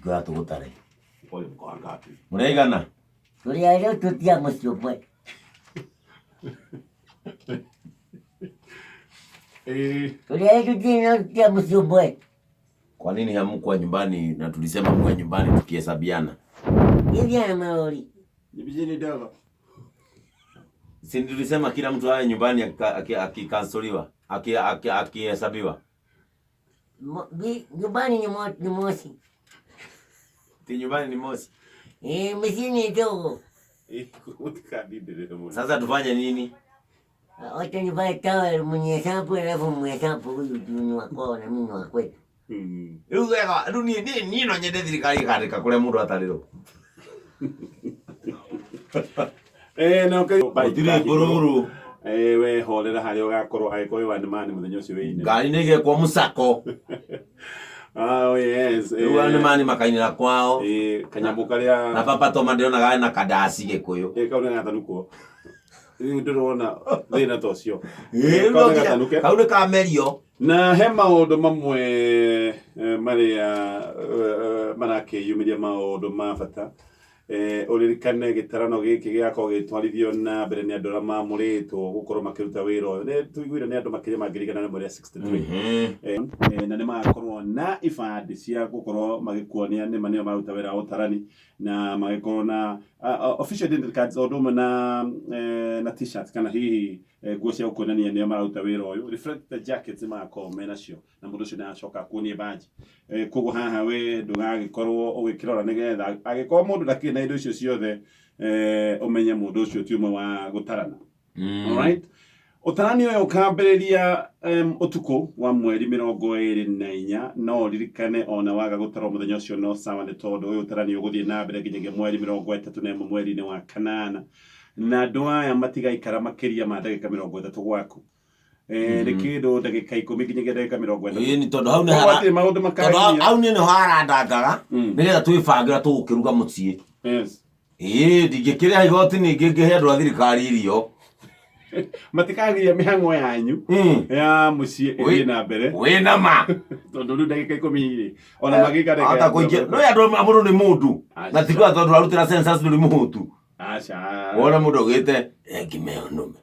Kwa tugutare. Oyo kwa ngapi? Munaigana? Turi ayo tutia mucio bwe. Turi ayo tutia mucio bwe. Kwa nini hamkuwa nyumbani na tulisema mwe nyumbani tukihesabiana? Hivi ana maori. Nibijini dawa. Si tulisema kila mtu awe nyumbani akikansoliwa, akihesabiwa. Nyumbani ni mosi. Ti nyumbani ni mosi. Mjini dogo. Sasa tufanye nini? Wacha nivae tawa mwenye hesabu alafu mhesabu huyu ni wako na mimi wa kwetu. Wega runi ni no nyende thirikari ikandika kuria mundu atariro. No ke Batire bururu. We horera hari ugakorwo agikoyo wandimani muthenya ucio wine. Ngari nige kwa musako. Oh yes. Wandimani makainira kwao. Kanyambu karia na papa to mandirona gae na kadasi gikuyu. Kauna ngatanuko. Riu ndirona thina tocio. Kauna kamerio. Na he maundu mamwe maria marakeyumiria maundu ma bata uririkane gitarano giki giakorwo gitwarithio na mbere ni andu aria mamuritwo gukorwo makiruta wira uyu ni tuiguire ni andu makiria mangirigana na mweri 63 na ni magakorwo na ibandi cia gukorwo magikuonia ni manio maruta wira wa utarani na magikorwo na official identity cards o ndumwe na t-shirts kana hihi nguo cia gukuonania nio maruta wira uyu reflector jackets magakorwo menacio na mundu ucio nĩacoka kuonie baji koguo haha we ndũgagĩkorwo ũgĩkĩrora nĩgetha agĩkorwo mũndũ ndakĩrĩ na indo icio ciothe ũmenye mũndũ ũcio ti ũmwe wa gũtarana. Alright, ũtarani ũyũ ũkambĩrĩria ũtukũ wa mweri 24 no ũririkane ona waga gũtara mũthenya ũcio no sawa nĩ tondũ ũyũ ũtarani ũgũthiĩ na mbere nginyagia mweri 31 mweri-inĩ wa kanana na andũ aya matigaikara makĩria ma ndagĩka 30 gwaku. Nĩ kĩndũ ndagĩka 10 nginyagia ndagĩka 30. Ni tondu hau ni maundu makagania. Hau ni harandangaga nigetha twibangira tũgũkĩruga mũciĩ. Yes. Ndingĩkĩrĩha igoti ningĩ ngĩhe andũ a thirikari irio. Matikagiria mĩhang'o yanyu ya mũciĩ ĩthiĩ na mbere. Wĩna ma. Tondũ rĩu ndagĩka 10 ona magĩikara. Ata kũingĩ no andũ mũndũ nĩ mũndũ. Na tigwa tondũ arutĩra census nĩ mũndũ. Acha. Wona mũndũ ũgĩte ngimeo nũme.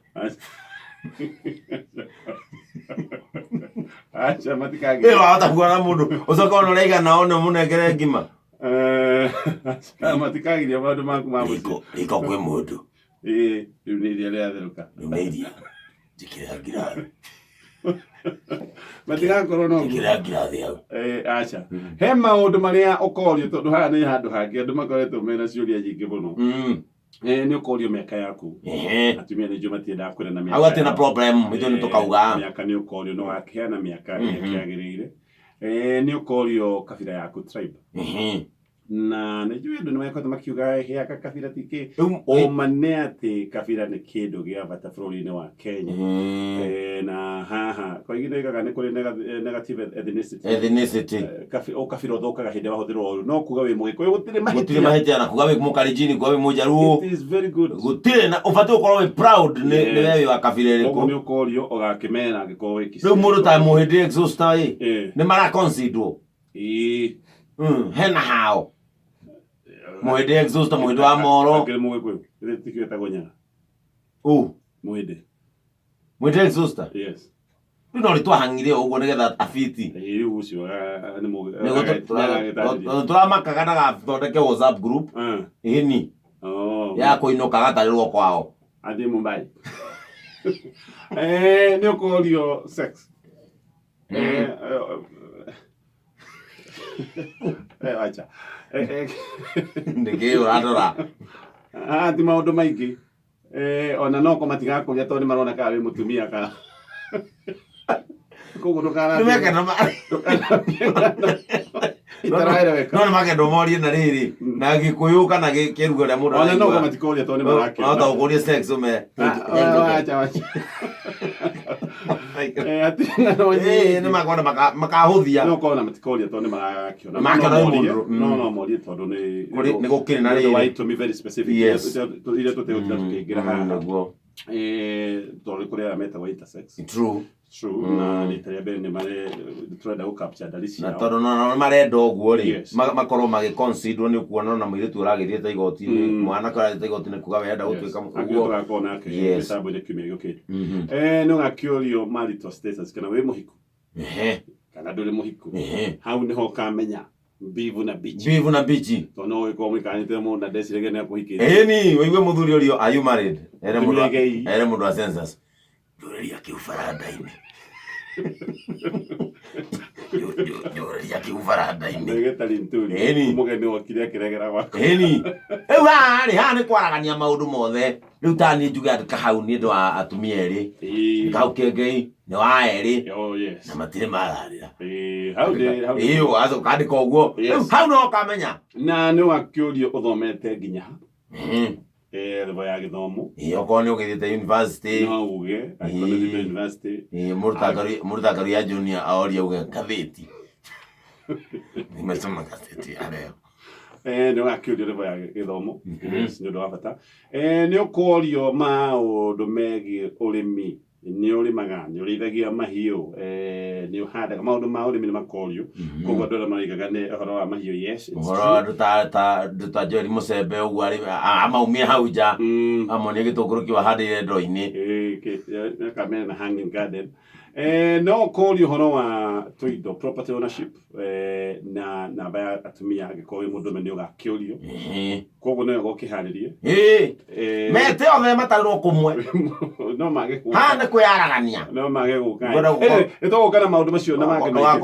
Acha matikagiria. Wahota kuona mũndũ ũcoka ona ũraigana one mũnengere ngima. Matikagiria maũndũ maku ma mũciĩ. Iko kwĩ mũndũ. Rĩu nĩ iria rĩatherũka. Rĩu nĩ iria. Njĩkĩra ngirathi. Matigakorwo no njĩkĩra ngirathi hau. Acha. He maũndũ marĩa ũkorio tondũ haha nĩ handũ hangĩ andũ makoretwo mena ciũria nyingĩ mũno. Nĩ ũkorio mĩaka yaku. Atumia nĩ njũĩ matiendaga kwĩra na mĩaka. Hau hatirĩ na problem ithuĩ nĩ tũkauga. Mĩaka nĩ ũkorio no wakĩheana mĩaka ĩrĩa kĩagĩrĩire. Nĩ ũkorio kabira yaku tribe. Na nĩ njũĩ andũ nĩ makoretwo makiuga heaka kabira ti kĩ. Ũma nĩ atĩ kabira nĩ kĩndũ gĩa bata bũrũri-inĩ wa Kenya. Na haha kwa ihinda rĩrĩ nĩ kũrĩ negative ethnicity. Ũkabira ũthũkaga hĩndĩ wahũthĩrwo ũru no kuga wĩ Mũgĩkũyũ gũtirĩ mahĩtia na kuga wĩ Mũkalenjin kuga wĩ Mũjaluo. It is very good. Gũtirĩ na ũbatiĩ gũkorwo wĩ proud nĩ wewe wa kabira ĩrĩkũ. Ũguo nĩ ũkorio ũgakĩmena angĩkorwo wĩ Kĩsii. Rĩu mũndũ ta Mũhĩndĩ Exhauster nĩ maraconsiderwo. Hena hao. Mũhĩndĩ Exhauster Mũhĩndĩ wa Moro. Akĩrĩ Mũgĩkũyũ rĩu tikio etagwo Nyaga. Mũhĩndĩ. Mũhĩndĩ Exhauster. Yes. Rĩu no rĩtwahangire ũguo nĩgetha abiti. Rĩu ũcio nĩ Mũgĩkũyũ. Tũramakaga na gathondeke WhatsApp group. Ĩni. Ya kũinũka gatarĩrwo kwao. Athiĩ Mumbai. Nĩ ũkorio sex. Acha. Ndĩkĩ ũrandora. Ti maũndũ maingĩ. Ona no ko matigakũria tondũ nĩ maroneka wĩ mũtumia kana. Koguo ndũkarambe. No nĩ makenda ũmorie na rĩrĩ na Gĩkũyũ kana kĩruga rĩa mũndũ. Ona no ko matikoria tondũ nĩ marakĩona. No ta ũkũrie sex ũme. Acha. Nĩ makona makahũthia. No ko na matikoria tondũ nĩ marakĩona. Makĩona mũndũ. No morie tondũ nĩ gũkĩrĩ na rĩrĩ. Why to be very specific. Iria tũtegũtira tũkĩingĩra haha. tondå kå rä arä metagwo true na rä ta rä a mbere nä tårenda gå capture ndari na ciao tondå no marenda å guo rä Yes. makorwo magä nä å kuona na må irä tu å ragä thiä ta igoti-inä mwana kå rathiä ta igoti-inä kuga wenda gå tuä ka å guo agakorwo nake Yes. gätambo-inä kiumia gä å kä te nä å gakä å rio maritwa status kana wä må hiku kana ndå rä må hiku hau nä ho kamenya mbivu na bichi bivu na bichi tondå no gä korwo må ikanä te må na ndecirege nä akå hikä ĩni waigue må thuri å rio are you married ere Ndũmĩrĩgei. må ndå wa census ndå rä ria kä u baranda-inä ndå rä ria kä u baranda-inä ndegetari nturi Ĩni. må geni okire akä regera gwakwa ĩni rĩu haha nĩ kwaragania maũndũ mothe rĩu taniĩ njuge andũ kahau nĩ ũndũ wa atumia erĩ kau kengei nĩ wa erĩ na matirĩ mararĩra ĩyo acoka andĩka ũguo Yes. rĩu hau no kamenya na nä wakä å rio å thomete nginya ha level ya gä thomo okorwo nĩ ũgĩthiĩte university no uge university mũrutakaru ya junior aoria uge ngathĩti nimesoma gazeti ya leo nä wakä å rio level ya gä thomo nä å ndå wa bata nä å korio maå ndå megiä å rä mi nä å rä maga nä å rä ithagia mahiå nä å handaga maå ndå ma å rä mi nä makorio koguo andå arä a maraigaga nä å horo wa mahiå ũhoro andũ ta Joel Mũcembe ũguo amaumia hau nja amwe nĩ gĩtũngũrũ kĩu ahandĩire ndoo-inĩ kamena hanging garden no korio horo wa tũindo property ownership na namba ya atumia angĩkorwo wĩ mũndũ ũmwe nĩ ũgakĩũrio koguo nĩwe ũgũkĩharĩrie mete othe matarĩrwo kũmwe no mage haha nĩ kwĩaragania no mage gũka nĩ tũgũka na maũndũ macio na mangĩ maingĩ